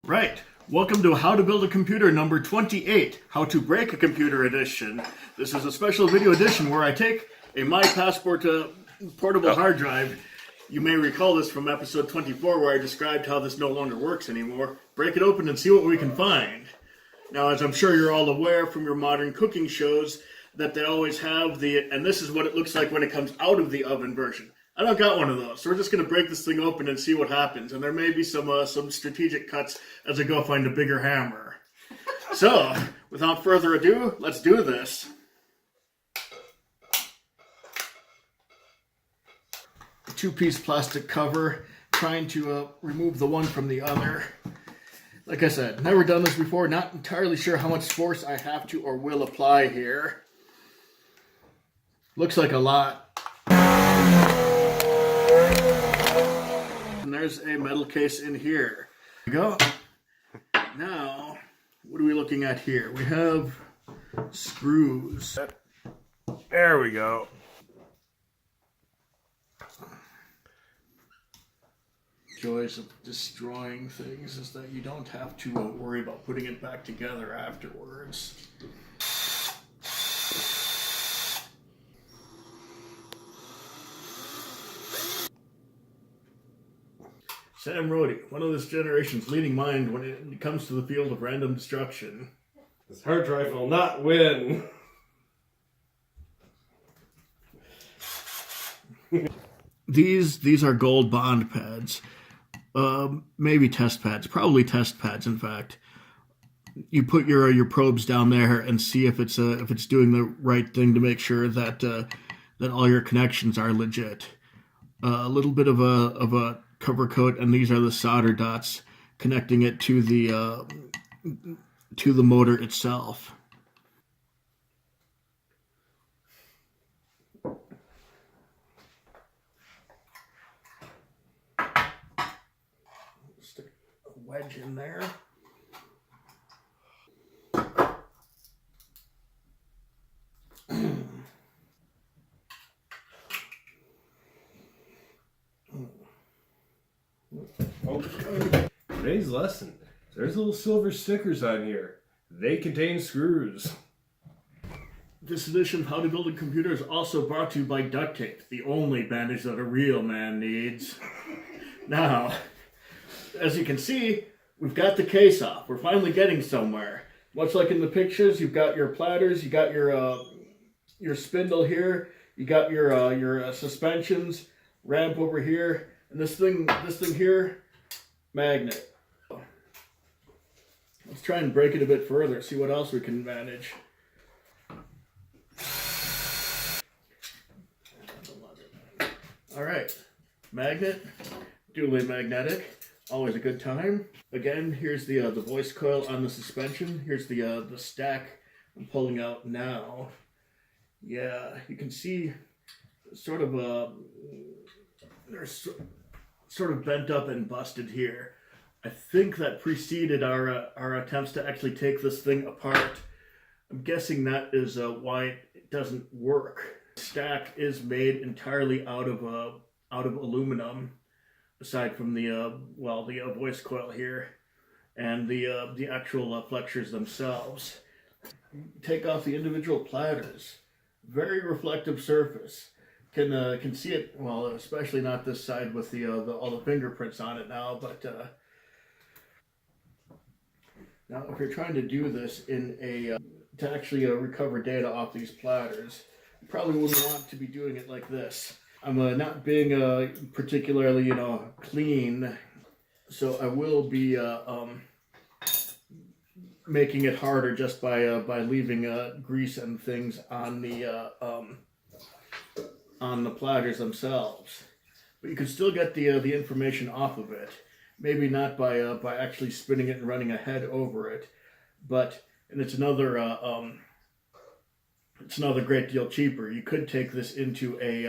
Right. Welcome to How to Build a Computer number 28, How to Break a Computer edition. This is a special video edition where I take a My Passport portable hard drive. You may recall this from episode 24 where I described how this no longer works anymore. Break it open and see what we can find. Now, as I'm sure you're all aware from your modern cooking shows, that they always have and this is what it looks like when it comes out of the oven version. I don't got one of those, so we're just going to break this thing open and see what happens. And there may be some strategic cuts as I go find a bigger hammer. So, without further ado, let's do this. A two-piece plastic cover, trying to remove the one from the other. Like I said, never done this before, not entirely sure how much force I have to or will apply here. Looks like a lot. And there's a metal case in here. There we go. Now, what are we looking at here? We have screws. There we go. Joys of destroying things is that you don't have to worry about putting it back together afterwards. Sam Rhodey, one of this generation's leading mind when it comes to the field of random destruction. This hard drive will not win. These are gold bond pads. Maybe test pads. Probably test pads, in fact. You put your probes down there and see if it's doing the right thing to make sure that that all your connections are legit. A little bit of a cover coat, and these are the solder dots connecting it to the motor itself. Stick a wedge in there. Today's lesson. There's little silver stickers on here. They contain screws. This edition of How to Build a Computer is also brought to you by duct tape, the only bandage that a real man needs. Now, as you can see, we've got the case off. We're finally getting somewhere. Much like in the pictures, you've got your platters, you got your spindle here, you got your suspensions, ramp over here, and this thing here, magnet. Let's try and break it a bit further, see what else we can manage. All right, magnet, dually magnetic, always a good time. Again, here's the voice coil on the suspension. Here's the stack I'm pulling out now. Yeah, you can see sort of they're sort of bent up and busted here. I think that preceded our attempts to actually take this thing apart. I'm guessing that is why it doesn't work. The stack is made entirely out of aluminum, aside from the voice coil here and the actual flexures themselves. Take off the individual platters. Very reflective surface. Can see it, well, especially not this side with all the fingerprints on it now, but now if you're trying to do this to actually recover data off these platters, you probably wouldn't want to be doing it like this. I'm not being particularly clean, so I will be making it harder just by leaving grease and things on the platters themselves. But you can still get the information off of it. Maybe not by actually spinning it and running a head over it, and it's another great deal cheaper. You could take this into a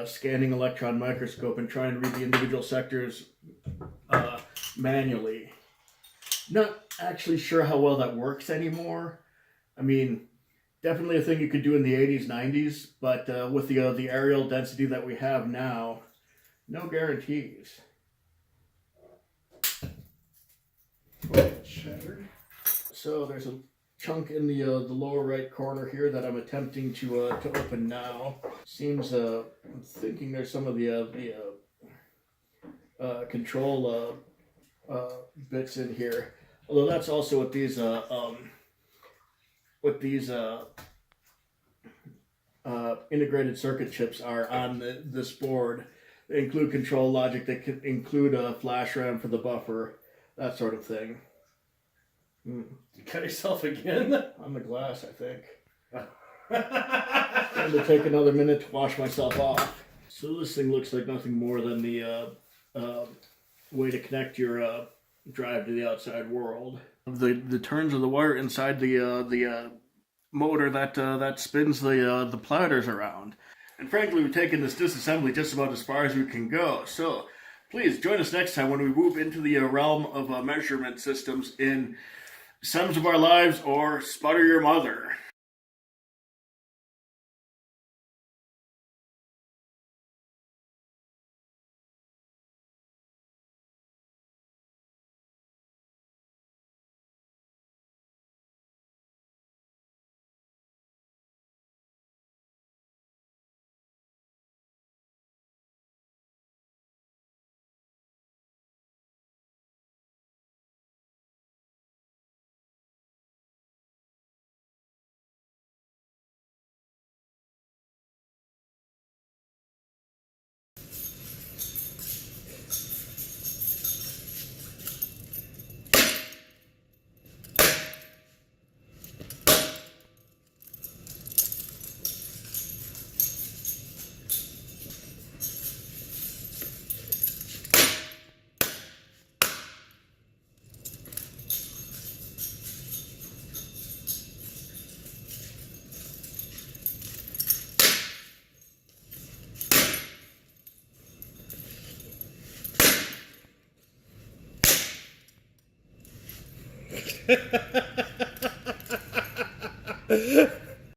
scanning electron microscope and try and read the individual sectors manually. Not actually sure how well that works anymore. I mean, definitely a thing you could do in the 80s, 90s, but with the areal density that we have now, no guarantees. shattered. So there's a chunk in the lower right corner here that I'm attempting to open now. Seems I'm thinking there's some of the control bits in here. Although that's also what these integrated circuit chips are on this board. They include control logic. They could include a flash RAM for the buffer, that sort of thing. You cut yourself again? On the glass, I think. It's going to take another minute to wash myself off. So this thing looks like nothing more than the way to connect your drive to the outside world. The turns of the wire inside the motor that spins the platters around. And frankly, we've taken this disassembly just about as far as we can go. So please join us next time when we move into the realm of measurement systems in Sums of Our Lives or Sputter Your Mother. Ha